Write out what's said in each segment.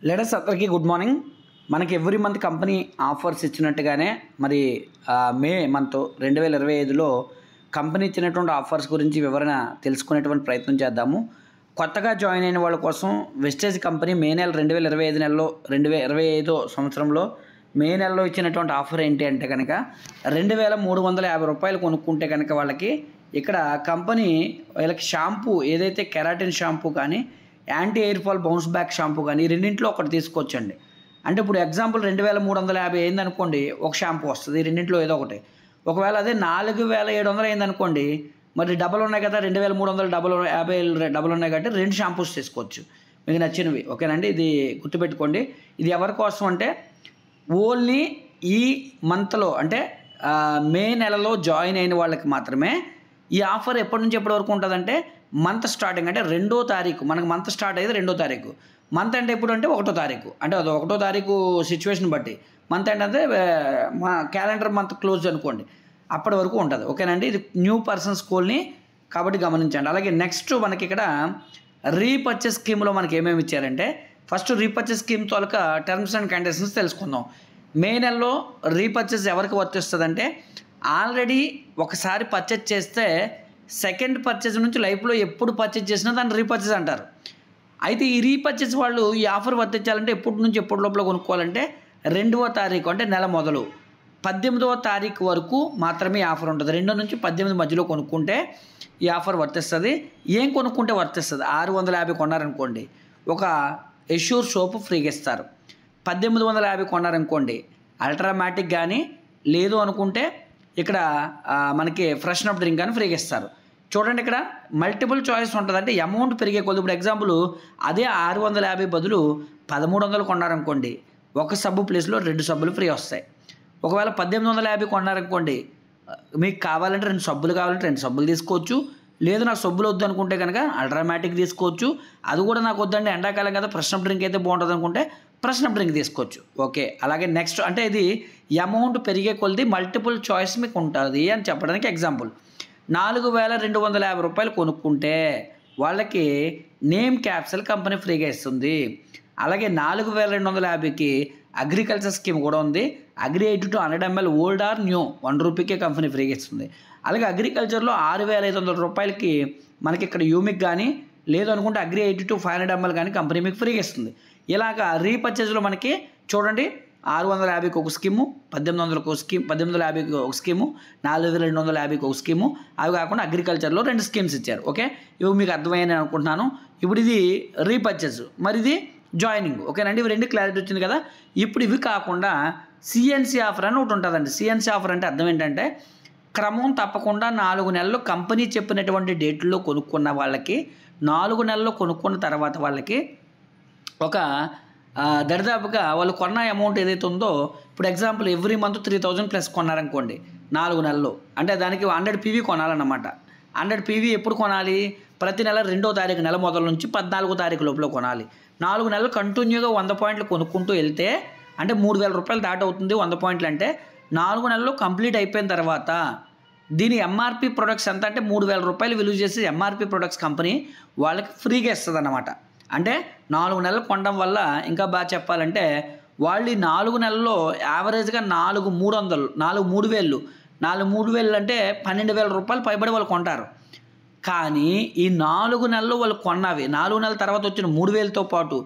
Ladders అందరికీ good morning. మనకి every month company offers ఇచ్చినట్టుగానే మరి మే మంత్ 2025లో కంపెనీ ఇచ్చినటువంటి ఆఫర్స్ గురించి వివరణ తెలుసుకునేటువంటి ప్రయత్నం చేద్దాము. కొత్తగా జాయిన్ అయిన వాళ్ళ కోసం వెస్టేజ్ కంపెనీ మే నెల 2025 నెలలో 2025 సంవత్సరంలో మే నెలలో ఇచ్చినటువంటి ఆఫర్ ఏంటి అంటే కనుక 2350 రూపాయలు కొనుక్కుంటే కనుక వాళ్ళకి ఇక్కడ కంపెనీ వీళ్ళకి షాంపూ ఏదైతే కెరాటిన్ షాంపూ కానీ anti hair fall bounce back shampoo కానీ రెండింటిలో ఒకటి తీసుకోవచ్చండి. అంటే ఇప్పుడు ఎగ్జాంపుల్ 2350 అయిందనుకోండి, ఒక షాంపూ వస్తుంది, రెండింటిలో ఏదో ఒకటి. ఒకవేళ అదే 4700 అయిందనుకోండి, మరి డబల్ ఉన్నాయి కదా, 2350 డబల్ ఉన్నాయి కాబట్టి 2 షాంపూస్ తీసుకోవచ్చు మీకు నచ్చినవి. ఓకేనండి, ఇది గుర్తుపెట్టుకోండి. ఇది ఎవరి కోసం అంటే ఓన్లీ ఈ మంత్లో అంటే మే నెలలో జాయిన్ అయిన వాళ్ళకి మాత్రమే ఈ ఆఫర్. ఎప్పటి నుంచి ఎప్పటి వరకు ఉంటుందంటే మంత్ స్టార్టింగ్ అంటే 2వ తారీఖు. మనకు మంత్ స్టార్ట్ అయ్యేది 2వ తారీఖు. మంత్ అంటే ఎప్పుడు అంటే 1వ తారీఖు. అంటే అది 1వ తారీఖు సిచ్యువేషన్ బట్టి మంత్ ఏంటంటే మా క్యాలెండర్ మంత్ క్లోజ్ అనుకోండి, అప్పటి వరకు ఉంటుంది. ఓకేనండి, ఇది న్యూ పర్సన్స్ స్కూల్ని కాబట్టి గమనించండి. అలాగే నెక్స్ట్ మనకి ఇక్కడ రీపర్చేస్ స్కీమ్లో మనకి ఏమేమి ఇచ్చారంటే ఫస్ట్ రీపర్చేస్ స్కీమ్ తోలక టర్మ్స్ అండ్ కండిషన్స్ తెలుసుకుందాం. మే నెలలో రీపర్చేస్ ఎవరికి వర్తిస్తుందంటే ఆల్రెడీ ఒకసారి పర్చేజ్ చేస్తే సెకండ్ పర్చేజ్ నుంచి లైఫ్లో ఎప్పుడు పర్చేజ్ చేసినా దాన్ని రీపర్చేజ్ అంటారు. అయితే ఈ రీపర్చేజ్ వాళ్ళు ఈ ఆఫర్ వర్తించాలంటే ఎప్పటి నుంచి ఎప్పటి లోపల కొనుక్కోవాలంటే 2వ తారీఖు అంటే నెల మొదలు 18వ తారీఖు వరకు మాత్రమే ఈ ఆఫర్ ఉంటుంది. 2 నుంచి 18 మధ్యలో కొనుక్కుంటే ఈ ఆఫర్ వర్తిస్తుంది. ఏం కొనుక్కుంటే వర్తిస్తుంది? 650 కొన్నారనుకోండి, ఒక ఎష్యూర్ సోపు ఫ్రీగా ఇస్తారు. 1850 కొన్నారనుకోండి, అల్ట్రామాటిక్ కానీ లేదు అనుకుంటే ఇక్కడ మనకి ఫ్రెషన్ అప్ డ్రింక్ కానీ ఫ్రీగా ఇస్తారు. చూడండి, ఇక్కడ మల్టిపుల్ చాయిస్ ఉంటుంది. అంటే అమౌంట్ పెరిగే కొద్ది. ఇప్పుడు ఎగ్జాంపుల్ అదే 650 బదులు 1300 కొన్నారనుకోండి, ఒక సబ్బు ప్లేస్లో 2 సబ్బులు ఫ్రీ వస్తాయి. ఒకవేళ 1850 కొన్నారనుకోండి, మీకు కావాలంటే 2 సబ్బులు కావాలంటే 2 సబ్బులు తీసుకోవచ్చు. లేదు నాకు సబ్బులు వద్దు అనుకుంటే కనుక అల్ట్రామాటిక్ తీసుకోవచ్చు. అది కూడా నాకు వద్దండి, ఎండాకాలం కదా ఫ్రెషన్ అప్ డ్రింక్ అయితే బాగుంటుంది అనుకుంటే ఫ్రెషన్ అప్ డ్రింక్ తీసుకోవచ్చు. ఓకే, అలాగే నెక్స్ట్ అంటే ఇది అమౌంట్ పెరిగే కొలది మల్టిపుల్ చాయిస్ మీకు ఉంటుంది అని చెప్పడానికి ఎగ్జాంపుల్. 4250 రూపాయలు కొనుక్కుంటే వాళ్ళకి నేమ్ క్యాప్సూల్ కంపెనీ ఫ్రీగా ఇస్తుంది. అలాగే 4250కి అగ్రికల్చర్ స్కీమ్ కూడా ఉంది. Agri 80 to 100 ml old or new 1 రూపీకే కంపెనీ ఫ్రీగా ఇస్తుంది. అలాగే అగ్రికల్చర్లో 6500 రూపాయలకి మనకి ఇక్కడ యూమిక్ కానీ లేదు అనుకుంటే అగ్రి 80 to 500 ml కానీ కంపెనీ మీకు ఫ్రీగా ఇస్తుంది. ఇలాగా రీపర్చేజ్లో మనకి చూడండి 650కి ఒక స్కీము, 1800కి ఒక స్కీమ్, 1850కి ఒక స్కీము, 4250కి ఒక స్కీము. అవి కాకుండా అగ్రికల్చర్లో 2 స్కీమ్స్ ఇచ్చారు. ఓకే, ఇవి మీకు అర్థమయ్యాయని అనుకుంటున్నాను. ఇప్పుడు ఇది రీపర్చేజ్, మరి ఇది జాయినింగ్. ఓకేనండి, ఇవి 2 క్లారిటీ వచ్చింది కదా. ఇప్పుడు ఇవి కాకుండా సిఎన్సి ఆఫర్ అని ఒకటి ఉంటుందండి. సిఎన్సి ఆఫర్ అంటే అర్థం ఏంటంటే క్రమం తప్పకుండా 4 నెలలు కంపెనీ చెప్పినటువంటి డేట్లో కొనుక్కున్న వాళ్ళకి 4 నెలలు కొనుక్కున్న తర్వాత వాళ్ళకి ఒక దరిదాపుగా వాళ్ళు కొన్న అమౌంట్ ఏదైతే ఉందో, ఇప్పుడు ఎగ్జాంపుల్ ఎవ్రీ మంత్ 3000 ప్లస్ కొన్నారనుకోండి 4 నెలలు, అంటే దానికి 100 PV కొనాలన్నమాట. 100 PV ఎప్పుడు కొనాలి? ప్రతి నెల 2వ తారీఖు నెల మొదల నుంచి 14వ తారీఖు లోపల కొనాలి. 4 నెలలు కంటిన్యూగా 100 పాయింట్లు కొనుక్కుంటూ వెళ్తే అంటే 3000 రూపాయలు దాటి అవుతుంది 100 పాయింట్లు. అంటే 4 నెలలు కంప్లీట్ అయిపోయిన తర్వాత దీని ఎంఆర్పి ప్రొడక్ట్స్ ఎంత అంటే 3000 రూపాయలు విలువ చేసి ఎంఆర్పి ప్రొడక్ట్స్ కంపెనీ వాళ్ళకి ఫ్రీగా ఇస్తుంది అన్నమాట. అంటే 4 నెలలు కొనడం వల్ల ఇంకా బాగా చెప్పాలంటే వాళ్ళు ఈ 4 నెలల్లో యావరేజ్గా 3000 అంటే 12000 రూపాయలు పైబడి వాళ్ళు కొంటారు. కానీ ఈ 4 నెలలు వాళ్ళు కొన్నవి 4 నెలల తర్వాత వచ్చిన 3000తో పాటు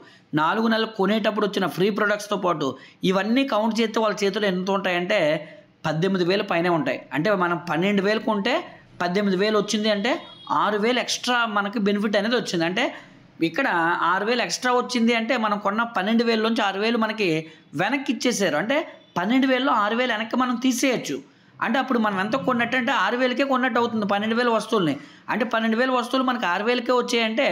4 నెలలు కొనేటప్పుడు వచ్చిన ఫ్రీ ప్రొడక్ట్స్తో పాటు ఇవన్నీ కౌంట్ చేస్తే వాళ్ళ చేతిలో ఎంత ఉంటాయంటే 18000 పైనే ఉంటాయి. అంటే మనం 12000 కొంటే 18000 వచ్చింది అంటే 6000 ఎక్స్ట్రా మనకి బెనిఫిట్ అనేది వచ్చింది. అంటే ఇక్కడ 6000 ఎక్స్ట్రా వచ్చింది అంటే మనం కొన్న 12000 నుంచి 6000 మనకి వెనక్కి ఇచ్చేసారు. అంటే 12000లో 6000 వెనక్కి మనం తీసేయచ్చు. అంటే అప్పుడు మనం ఎంత కొన్నట్టు అంటే 6000కే కొన్నట్టు అవుతుంది 12000 వస్తువుల్ని. అంటే 12000 వస్తువులు మనకి 6000కే వచ్చాయంటే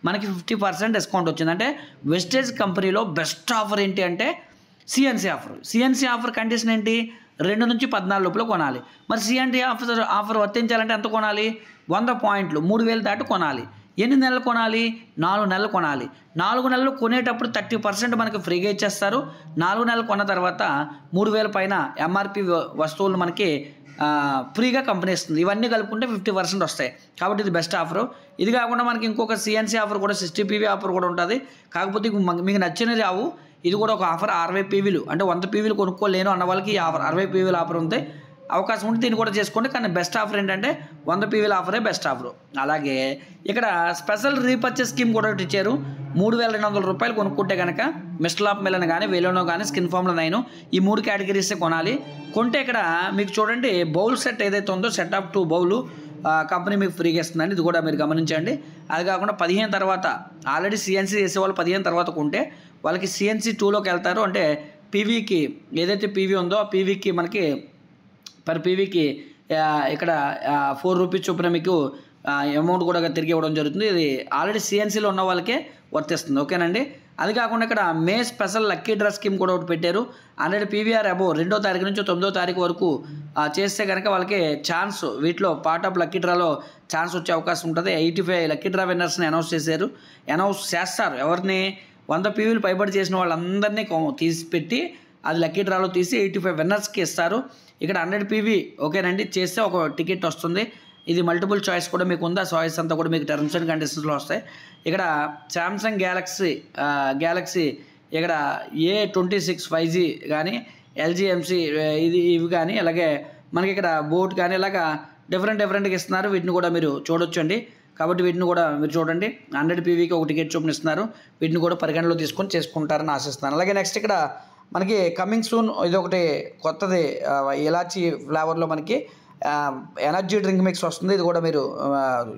మనకి 50% డిస్కౌంట్ వచ్చింది. అంటే వెస్టేజ్ కంపెనీలో బెస్ట్ ఆఫర్ ఏంటి అంటే CNC offer. CNC offer condition ఏంటి? 2 నుంచి 14 లోపల కొనాలి. మరి సిఎన్సి ఆఫర్ వర్తించాలంటే ఎంత కొనాలి? 100 పాయింట్లు 3000 దాటి కొనాలి. ఎన్ని నెలలు కొనాలి? 4 నెలలు కొనాలి. 4 నెలలు కొనేటప్పుడు 30% మనకి ఫ్రీగా ఇచ్చేస్తారు. 4 నెలలు కొన్న తర్వాత 3000 పైన ఎంఆర్పి వస్తువులు మనకి ఫ్రీగా కంపెనీ ఇస్తుంది. ఇవన్నీ కలుపుకుంటే 50% వస్తాయి. కాబట్టి ఇది బెస్ట్ ఆఫరు. ఇది కాకుండా మనకి ఇంకొక సిఎన్సీ ఆఫర్ కూడా 60 పీవీ ఆఫర్ కూడా ఉంటుంది. కాకపోతే మీకు నచ్చినవి రావు. ఇది కూడా ఒక ఆఫర్ 60 పీవీలు, అంటే 100 పీవీలు కొనుక్కోలేను అన్న వాళ్ళకి ఈ ఆఫర్ 60 పీవీల ఆఫర్ ఉంది. అవకాశం ఉంటే దీన్ని కూడా చేసుకోండి. కానీ బెస్ట్ ఆఫర్ ఏంటంటే 100 పీవీల ఆఫరే బెస్ట్ ఆఫరు. అలాగే ఇక్కడ స్పెషల్ రీపర్చేస్ స్కీమ్ కూడా ఒకటి ఇచ్చారు. 3,200 రూపాయలు కొనుక్కుంటే కనుక మిస్టర్ ఆఫ్ మిలన్ కానీ, వెలోనో కానీ, స్కిన్ ఫార్ములా 9 ఈ 3 కేటగిరీసే కొనాలి. కొంటే ఇక్కడ మీకు చూడండి బౌల్ సెట్ ఏదైతే ఉందో సెట్ ఆఫ్ 2 బౌలు కంపెనీ మీకు ఫ్రీగా ఇస్తుందండి. ఇది కూడా మీరు గమనించండి. అది కాకుండా 15 తర్వాత ఆల్రెడీ సిఎన్సీ చేసేవాళ్ళు 15 తర్వాత కొంటే వాళ్ళకి సిఎన్సీ 2లోకి వెళ్తారు. అంటే పీవీకి ఏదైతే పీవీ ఉందో ఆ పీవీకి మనకి పర్ పీవీకి ఇక్కడ 4 రూపీస్ చొప్పున మీకు అమౌంట్ కూడా తిరిగి ఇవ్వడం జరుగుతుంది. ఇది ఆల్రెడీ సిఎన్సీలో ఉన్న వాళ్ళకే వర్తిస్తుంది. ఓకేనండి. అది కాకుండా ఇక్కడ మే స్పెషల్ లక్కీ డ్రా స్కీమ్ కూడా ఒకటి పెట్టారు. 100 పీవీఆర్ అబోవ్ 2వ తారీఖు నుంచి 9వ తారీఖు వరకు చేస్తే కనుక వాళ్ళకి ఛాన్స్, వీటిలో పార్ట్ ఆఫ్ లక్కీ డ్రాలో ఛాన్స్ వచ్చే అవకాశం ఉంటుంది. 85 లక్కీ డ్రా విన్నర్స్ని అనౌన్స్ చేస్తారు. ఎవరిని 100 పీవీలు పైబడి చేసిన వాళ్ళందరినీ తీసి పెట్టి అది లక్కీ డ్రాలో తీసి 85 విన్నర్స్కి ఇస్తారు. ఇక్కడ 100 పీవీ ఓకేనండి చేస్తే ఒక టికెట్ వస్తుంది. ఇది మల్టిపుల్ చాయిస్ కూడా మీకు ఉంది. ఆ చాయిస్ అంతా కూడా మీకు టర్మ్స్ అండ్ కండిషన్స్లో వస్తాయి. ఇక్కడ శాంసంగ్ గ్యాలక్సీ ఇక్కడ A26 5G కానీ, LG MC ఇవి కానీ, అలాగే మనకి ఇక్కడ బోట్ కానీ ఇలాగా డిఫరెంట్గా ఇస్తున్నారు. వీటిని కూడా మీరు చూడొచ్చండి. కాబట్టి వీటిని కూడా మీరు చూడండి. 100 పీవీకి ఒక టికెట్ చొప్పున ఇస్తున్నారు. వీటిని కూడా పరిగణలో తీసుకొని చేసుకుంటారని ఆశిస్తున్నాను. అలాగే నెక్స్ట్ ఇక్కడ మనకి కమింగ్ సూన్ ఇది ఒకటి కొత్తది ఇలాచీ ఫ్లేవర్లో మనకి ఎనర్జీ డ్రింక్ మిక్స్ వస్తుంది. ఇది కూడా మీరు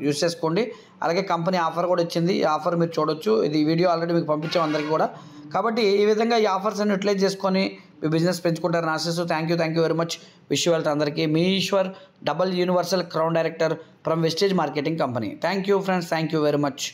యూజ్ చేసుకోండి. అలాగే కంపెనీ ఆఫర్ కూడా ఇచ్చింది. ఈ ఆఫర్ మీరు చూడొచ్చు. ఇది వీడియో ఆల్రెడీ మీకు పంపించాం అందరికీ కూడా. కాబట్టి ఈ విధంగా ఈ ఆఫర్స్ అన్ని యూటిలైజ్ చేసుకొని మీ బిజినెస్ పెంచుకుంటారని ఆశిస్తూ thank you very much. Wish you wealth అందరికీ. మీ Eshwar double universal crown director from Vestige marketing company. Thank you friends. Thank you very much.